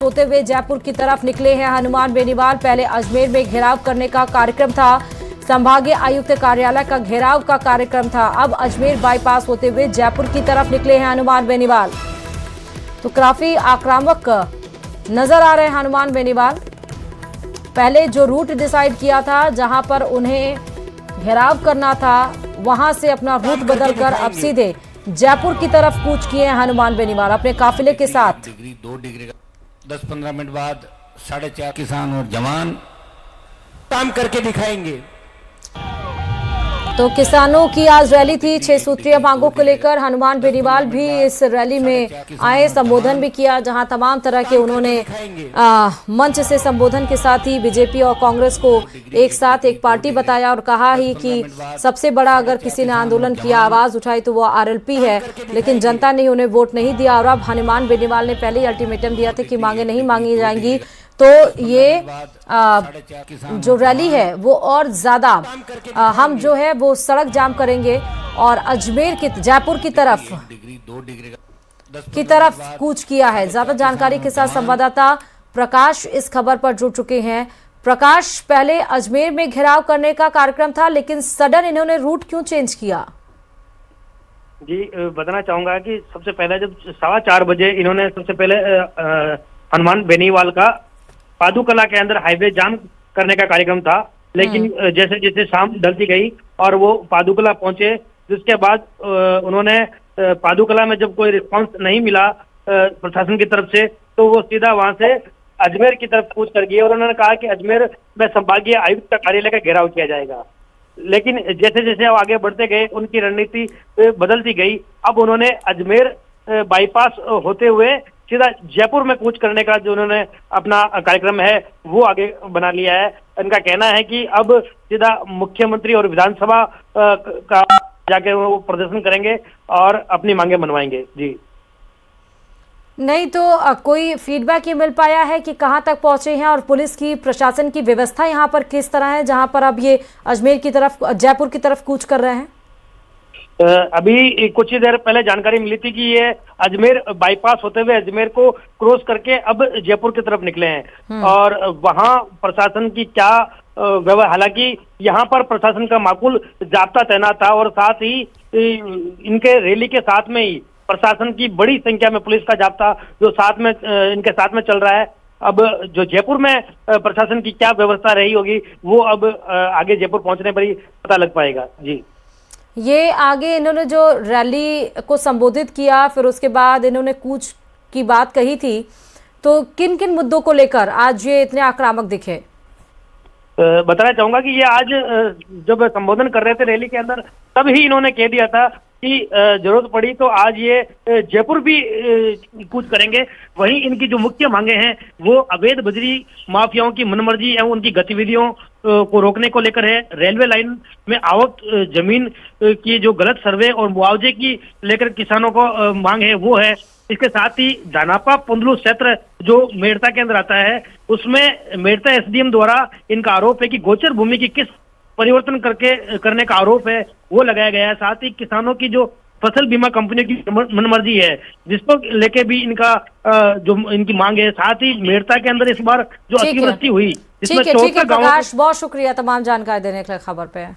होते हुए जयपुर की तरफ निकले हैं हनुमान बेनीवाल। पहले अजमेर में घेराव करने का कार्यक्रम था, संभागीय आयुक्त कार्यालय का घेराव का कार्यक्रम था। अब अजमेर बाईपास होते हुए जयपुर की तरफ निकले हैं हनुमान बेनीवाल। तो काफी आक्रामक नजर आ रहे हैं हनुमान बेनीवाल। पहले जो रूट डिसाइड किया था, जहां पर उन्हें घेराव करना था, वहां से अपना रूट बदलकर अब सीधे जयपुर की तरफ कूच किए हैं हनुमान बेनीवाल अपने काफिले के साथ। 2 डिग्री 10-15 मिनट बाद 4.5 किसान और जवान काम करके दिखाएंगे। तो किसानों की आज रैली थी 6 सूत्रीय मांगों को लेकर। हनुमान बेनीवाल भी इस रैली में आए, संबोधन भी किया, जहां तमाम तरह के उन्होंने मंच से संबोधन के साथ ही बीजेपी और कांग्रेस को एक साथ एक पार्टी बताया और कहा ही कि सबसे बड़ा अगर किसी ने आंदोलन किया, आवाज उठाई तो वो आरएलपी है, लेकिन जनता ने उन्हें वोट नहीं दिया। और अब हनुमान बेनीवाल ने पहले ही अल्टीमेटम दिया था कि मांगे नहीं मांगी जाएंगी। तो ये जो रैली है वो और ज्यादा हम जो है वो सड़क जाम करेंगे और अजमेर की जयपुर की तरफ कूच किया है। ज्यादा जानकारी के साथ संवाददाता प्रकाश इस खबर पर जुड़ चुके हैं। प्रकाश, पहले अजमेर में घेराव करने का कार्यक्रम था, लेकिन सडन इन्होंने रूट क्यों चेंज किया? जी, बताना चाहूंगा कि सबसे पहले जब 4:15 बजे इन्होंने सबसे पहले हनुमान बेनीवाल का पादुकला के अंदर हाईवे जाम करने का कार्यक्रम था, लेकिन जैसे जैसे शाम ढलती गई और वो पादुकला पहुंचे, जिसके बाद उन्होंने पादुकला में जब कोई रिस्पांस नहीं मिला प्रशासन की तरफ से, तो वो सीधा वहां से अजमेर की तरफ कूच कर गए और उन्होंने कहा कि अजमेर में संभागीय आयुक्त का कार्यालय का घेराव किया जाएगा। लेकिन जैसे जैसे वो आगे बढ़ते गए, उनकी रणनीति बदलती गई। अब उन्होंने अजमेर बाईपास होते हुए सीधा जयपुर में कूच करने का जो उन्होंने अपना कार्यक्रम है वो आगे बना लिया है। इनका कहना है कि अब सीधा मुख्यमंत्री और विधानसभा का जाके वो प्रदर्शन करेंगे और अपनी मांगे मनवाएंगे। जी नहीं तो कोई फीडबैक ये मिल पाया है कि कहां तक पहुंचे हैं और पुलिस की प्रशासन की व्यवस्था यहां पर किस तरह है, जहां पर अब ये अजमेर की तरफ जयपुर की तरफ कूच कर रहे हैं? अभी कुछ ही देर पहले जानकारी मिली थी कि ये अजमेर बाईपास होते हुए अजमेर को क्रॉस करके अब जयपुर की तरफ निकले हैं और वहां प्रशासन की क्या व्यवस्था, हालांकि यहाँ पर प्रशासन का माकूल जाब्ता तैनात था और साथ ही इनके रैली के साथ में ही प्रशासन की बड़ी संख्या में पुलिस का जाब्ता जो साथ में इनके साथ में चल रहा है। अब जो जयपुर में प्रशासन की क्या व्यवस्था रही होगी वो अब आगे जयपुर पहुंचने पर ही पता लग पाएगा। जी, ये आगे इन्होंने जो रैली को संबोधित किया, फिर उसके बाद इन्होंने कूच की बात कही थी, तो किन किन मुद्दों को लेकर आज ये इतने आक्रामक दिखे? बताना चाहूंगा कि ये आज जब संबोधन कर रहे थे रैली के अंदर, तब ही इन्होंने कह दिया था कि जरूरत पड़ी तो आज ये जयपुर भी कूच करेंगे। वहीं इनकी जो मुख्य मांगे हैं वो अवैध बजरी माफियाओं की मनमर्जी एवं उनकी गतिविधियों को रोकने को लेकर है। रेलवे लाइन में आवक जमीन की जो गलत सर्वे और मुआवजे की लेकर किसानों को मांग है वो है। इसके साथ ही दानापा पुंदलू क्षेत्र जो मेड़ता के अंदर आता है, उसमें मेड़ता एसडीएम द्वारा इनका आरोप है कि गोचर भूमि की किस परिवर्तन करने का आरोप है वो लगाया गया है। साथ ही किसानों की जो फसल बीमा कंपनियों की मनमर्जी है, जिसको लेके भी इनका जो इनकी मांग है। साथ ही मेड़ता के अंदर इस बार जो अतिवृष्टि हुई, ठीक है प्रकाश, बहुत शुक्रिया तमाम जानकारी देने के लिए खबर पे।